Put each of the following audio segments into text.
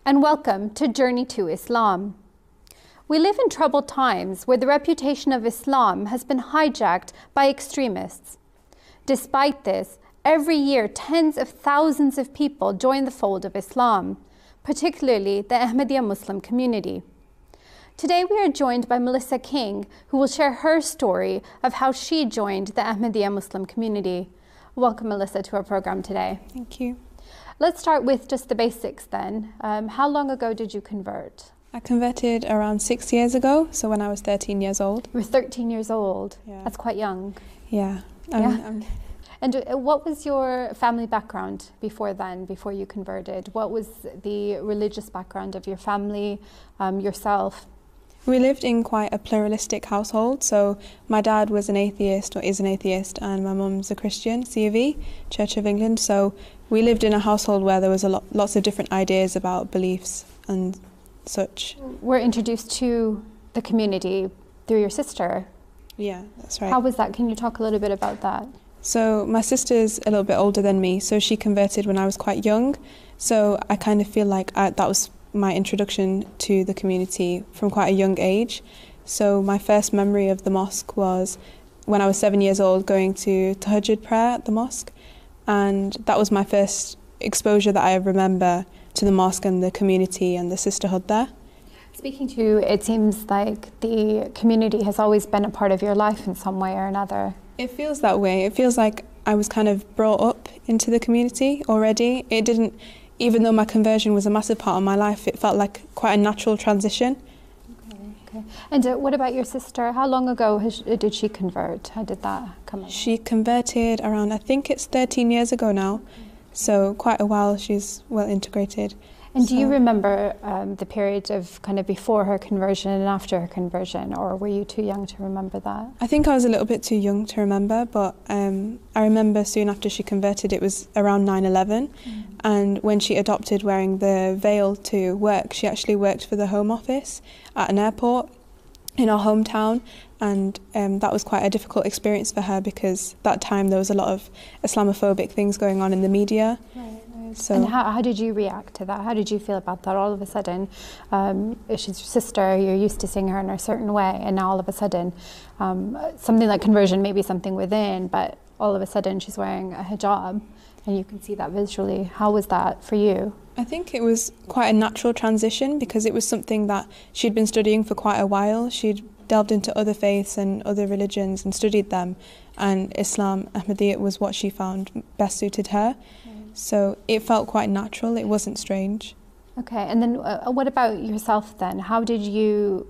And welcome to Journey to Islam. We live in troubled times where the reputation of Islam has been hijacked by extremists. Despite this, every year tens of thousands of people join the fold of Islam, particularly the Ahmadiyya Muslim community. Today we are joined by Melissa King, who will share her story of how she joined the Ahmadiyya Muslim community. Welcome, Melissa, to our program today. Thank you. Let's start with just the basics then. How long ago did you convert? I converted around 6 years ago, so when I was 13 years old. You were 13 years old. Yeah. That's quite young. Yeah. And what was your family background before then, before you converted? What was the religious background of your family, yourself? We lived in quite a pluralistic household, so my dad was an atheist, or is an atheist, and my mum's a Christian, C of E, Church of England. So we lived in a household where there was lots of different ideas about beliefs and such. We're introduced to the community through your sister. Yeah, that's right. How was that? Can you talk a little bit about that? So my sister's a little bit older than me, so she converted when I was quite young. So I kind of feel like that was my introduction to the community from quite a young age. So my first memory of the mosque was when I was 7 years old, going to Tahajjud prayer at the mosque, and that was my first exposure that I remember to the mosque and the community and the sisterhood there. Speaking to you, it seems like the community has always been a part of your life in some way or another. It feels that way. It feels like I was kind of brought up into the community already. It didn't, even though my conversion was a massive part of my life, it felt like quite a natural transition. Okay. And what about your sister? How long ago did she convert? How did that come about? She converted around, I think it's 13 years ago now. So quite a while. She's well integrated. And do you remember the period of kind of before her conversion and after her conversion, or were you too young to remember that? I think I was a little bit too young to remember, but I remember soon after she converted, it was around 9/11, and when she adopted wearing the veil to work, she actually worked for the Home Office at an airport in our hometown, and that was quite a difficult experience for her because that time there was a lot of Islamophobic things going on in the media. Right. So, and how did you react to that? How did you feel about that? All of a sudden, she's your sister, you're used to seeing her in a certain way, and now all of a sudden, something like conversion may be something within, but all of a sudden she's wearing a hijab, and you can see that visually. How was that for you? I think it was quite a natural transition because it was something that she'd been studying for quite a while. She'd delved into other faiths and other religions and studied them, and Islam, Ahmadiyya, was what she found best suited her. So it felt quite natural, it wasn't strange. Okay, and then what about yourself then? How do you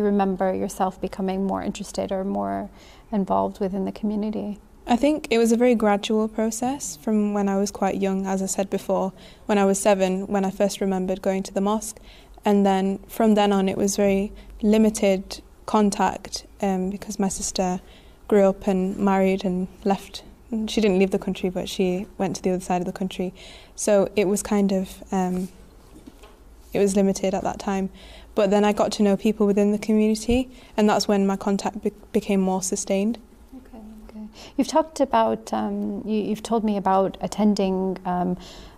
remember yourself becoming more interested or more involved within the community? I think it was a very gradual process from when I was quite young, as I said before, when I was 7, when I first remembered going to the mosque. And then from then on it was very limited contact because my sister grew up and married and left. She didn't leave the country, but she went to the other side of the country. So it was kind of, it was limited at that time. But then I got to know people within the community, and that's when my contact became more sustained. Okay. You've talked about, you've told me about attending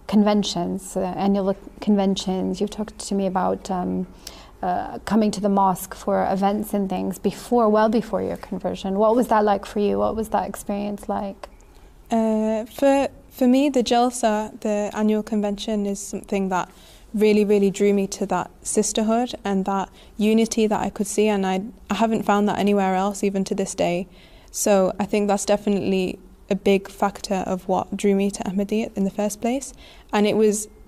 conventions, annual conventions. You've talked to me about coming to the mosque for events and things well before your conversion. What was that like for you? What was that experience like? For me, the Jalsa, the annual convention, is something that really, really drew me to that sisterhood and that unity that I could see, and I haven't found that anywhere else, even to this day. So I think that's definitely a big factor of what drew me to Ahmadiyya in the first place. And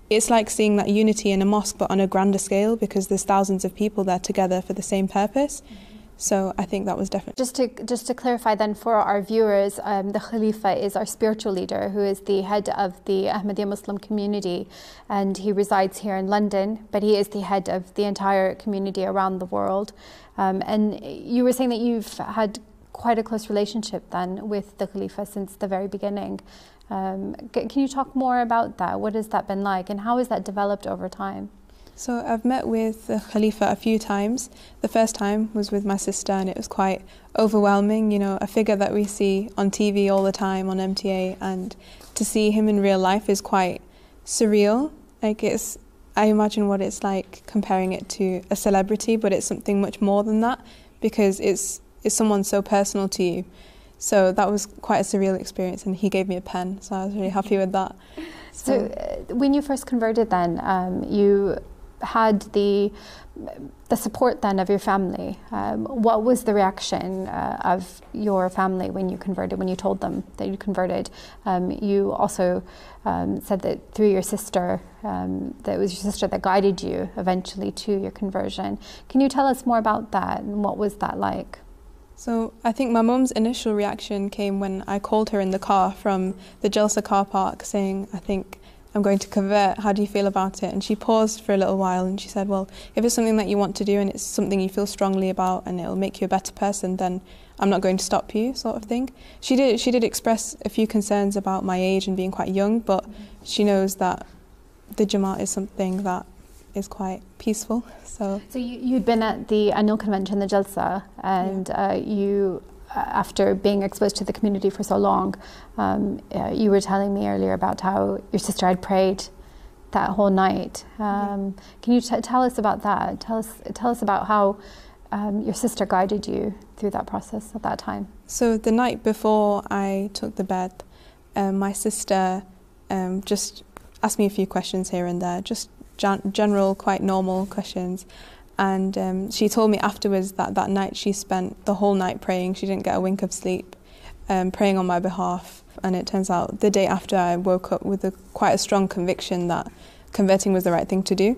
it's like seeing that unity in a mosque, but on a grander scale, because there's thousands of people there together for the same purpose. So I think that was definitely... Just to clarify then for our viewers, the Khalifa is our spiritual leader who is the head of the Ahmadiyya Muslim community, and he resides here in London, but he is the head of the entire community around the world. And you were saying that you've had quite a close relationship then with the Khalifa since the very beginning. Can you talk more about that? What has that been like, and how has that developed over time? So I've met with the Khalifa a few times. The first time was with my sister, and it was quite overwhelming, you know, a figure that we see on TV all the time on MTA, and to see him in real life is quite surreal. Like, it's I imagine what it's like comparing it to a celebrity, but it's something much more than that, because it's someone so personal to you. So that was quite a surreal experience, and he gave me a pen, so I was really happy with that. So when you first converted then, you had the support then of your family. What was the reaction of your family when you converted, when you told them that you converted? You also said that through your sister, that it was your sister that guided you eventually to your conversion. Can you tell us more about that, and what was that like? So I think my mum's initial reaction came when I called her in the car from the Jalsa car park saying, I think I'm going to convert, how do you feel about it? And she paused for a little while and she said, well, if it's something that you want to do and it's something you feel strongly about and it'll make you a better person, then I'm not going to stop you, sort of thing. She did express a few concerns about my age and being quite young, but she knows that the Jamaat is something that is quite peaceful. So you'd been at the annual convention, the Jalsa, and you, after being exposed to the community for so long, you were telling me earlier about how your sister had prayed that whole night. Can you tell us about that? Tell us about how your sister guided you through that process at that time. So the night before I took the bed, my sister just asked me a few questions here and there, just general, quite normal questions. And she told me afterwards that that night she spent the whole night praying. She didn't get a wink of sleep, praying on my behalf. And it turns out the day after I woke up with quite a strong conviction that converting was the right thing to do.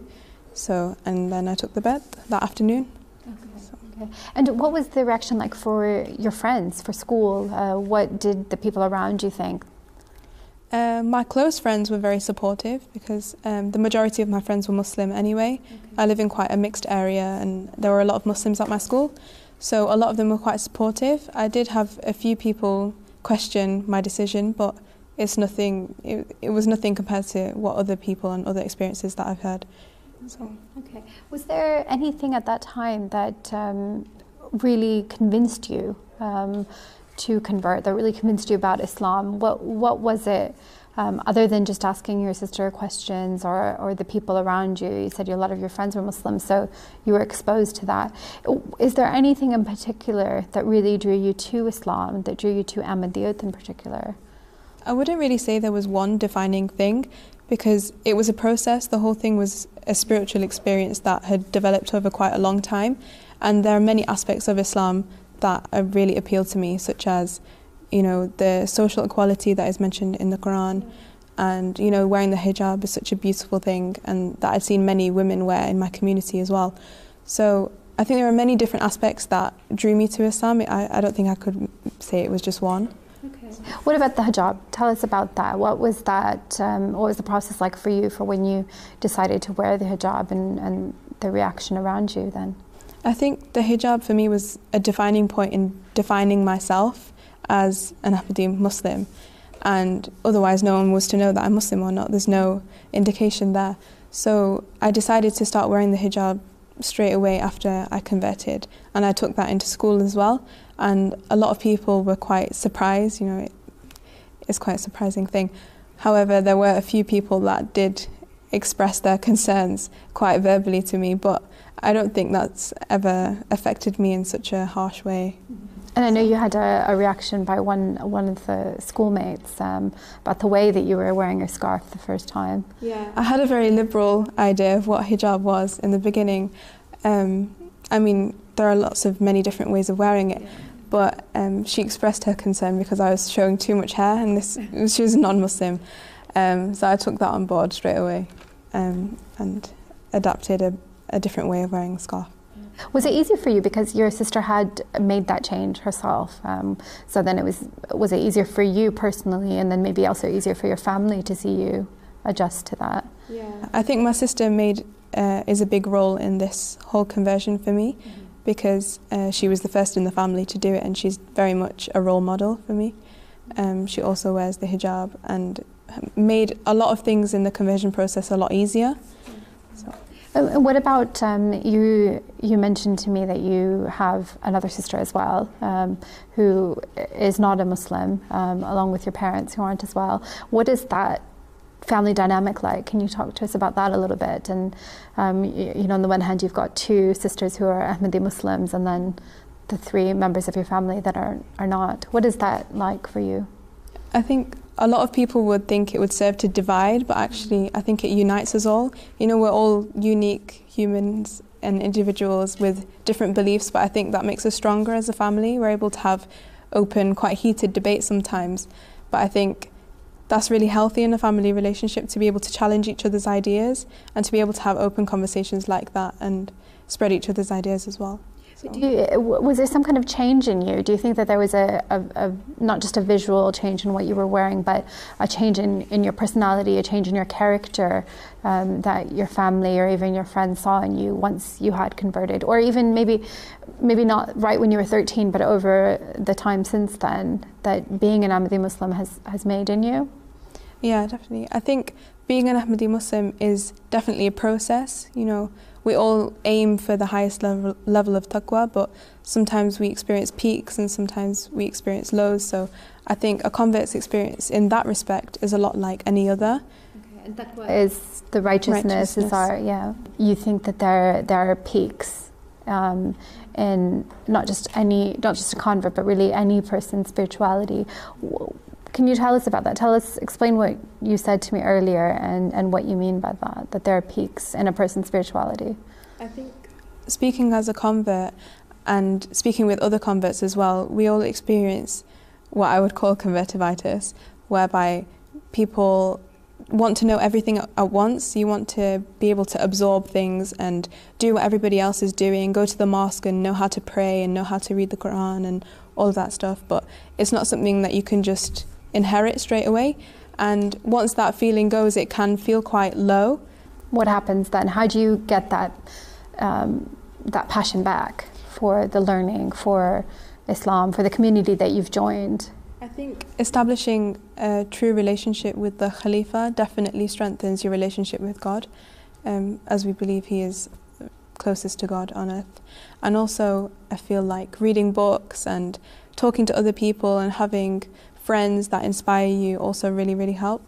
So, and then I took the bed that afternoon. Okay. And what was the reaction like for your friends, for school? What did the people around you think? My close friends were very supportive because the majority of my friends were Muslim anyway. Okay. I live in quite a mixed area and there were a lot of Muslims at my school, so a lot of them were quite supportive. I did have a few people question my decision, but it's nothing. It was nothing compared to what other people and other experiences that I've heard. So. Okay. Was there anything at that time that really convinced you to convert, that really convinced you about Islam? What was it, other than just asking your sister questions or the people around you? You said a lot of your friends were Muslim, so you were exposed to that. Is there anything in particular that really drew you to Islam, that drew you to ahmadiyya in particular? I wouldn't really say there was one defining thing, because it was a process. The whole thing was a spiritual experience that had developed over quite a long time, and there are many aspects of Islam that have really appealed to me, such as, you know, the social equality that is mentioned in the Quran, and, you know, wearing the hijab is such a beautiful thing, and that I've seen many women wear in my community as well. So I think there are many different aspects that drew me to Islam. I don't think I could say it was just one. Okay. What about the hijab? Tell us about that. What was that? What was the process like for you for when you decided to wear the hijab and the reaction around you then? I think the hijab for me was a defining point in defining myself as an Ahmadi Muslim, and otherwise no one was to know that I'm Muslim or not. There's no indication there. So I decided to start wearing the hijab straight away after I converted, and I took that into school as well, and a lot of people were quite surprised. You know, it's quite a surprising thing. However, there were a few people that did express their concerns quite verbally to me, but I don't think that's ever affected me in such a harsh way. And I know you had a reaction by one of the schoolmates about the way that you were wearing your scarf the first time. Yeah, I had a very liberal idea of what hijab was in the beginning. I mean, there are many different ways of wearing it, but she expressed her concern because I was showing too much hair, and she was non-Muslim. So I took that on board straight away and adapted a different way of wearing the scarf. Was it easier for you because your sister had made that change herself? So then was it easier for you personally, and then maybe also easier for your family to see you adjust to that? Yeah, I think my sister is a big role in this whole conversion for me, because she was the first in the family to do it, and she's very much a role model for me. She also wears the hijab and made a lot of things in the conversion process a lot easier. So. What about you mentioned to me that you have another sister as well, who is not a Muslim, along with your parents who aren't as well. What does that family dynamic like? Can you talk to us about that a little bit? And you know, on the one hand, you've got 2 sisters who are Ahmadi Muslims, and then the 3 members of your family that are not. What is that like for you? I think a lot of people would think it would serve to divide, but actually I think it unites us all. You know, we're all unique humans and individuals with different beliefs, but I think that makes us stronger as a family. We're able to have open, quite heated debates sometimes, but I think that's really healthy in a family relationship, to be able to challenge each other's ideas and to be able to have open conversations like that and spread each other's ideas as well. So. Was there some kind of change in you? Do you think that there was a not just a visual change in what you were wearing, but a change in your personality, a change in your character that your family or even your friends saw in you once you had converted? Or even maybe not right when you were 13, but over the time since then, that being an Ahmadi Muslim has made in you? Yeah, definitely. I think being an Ahmadi Muslim is definitely a process. You know, we all aim for the highest level of taqwa, but sometimes we experience peaks and sometimes we experience lows. So I think a convert's experience in that respect is a lot like any other. Okay. And taqwa is the righteousness. Is our, yeah. You think that there are peaks in not just a convert, but really any person's spirituality. Can you tell us about that? Explain what you said to me earlier and what you mean by that there are peaks in a person's spirituality. I think speaking as a convert and speaking with other converts as well, we all experience what I would call convertivitis, whereby people want to know everything at once. You want to be able to absorb things and do what everybody else is doing, go to the mosque and know how to pray and know how to read the Quran and all of that stuff, but it's not something that you can just inherit straight away, and once that feeling goes, it can feel quite low. What happens then? How do you get that passion back for the learning, for Islam, for the community that you've joined? I think establishing a true relationship with the Khalifa definitely strengthens your relationship with God, as we believe he is closest to God on earth. And also I feel like reading books and talking to other people and having friends that inspire you also really, really help.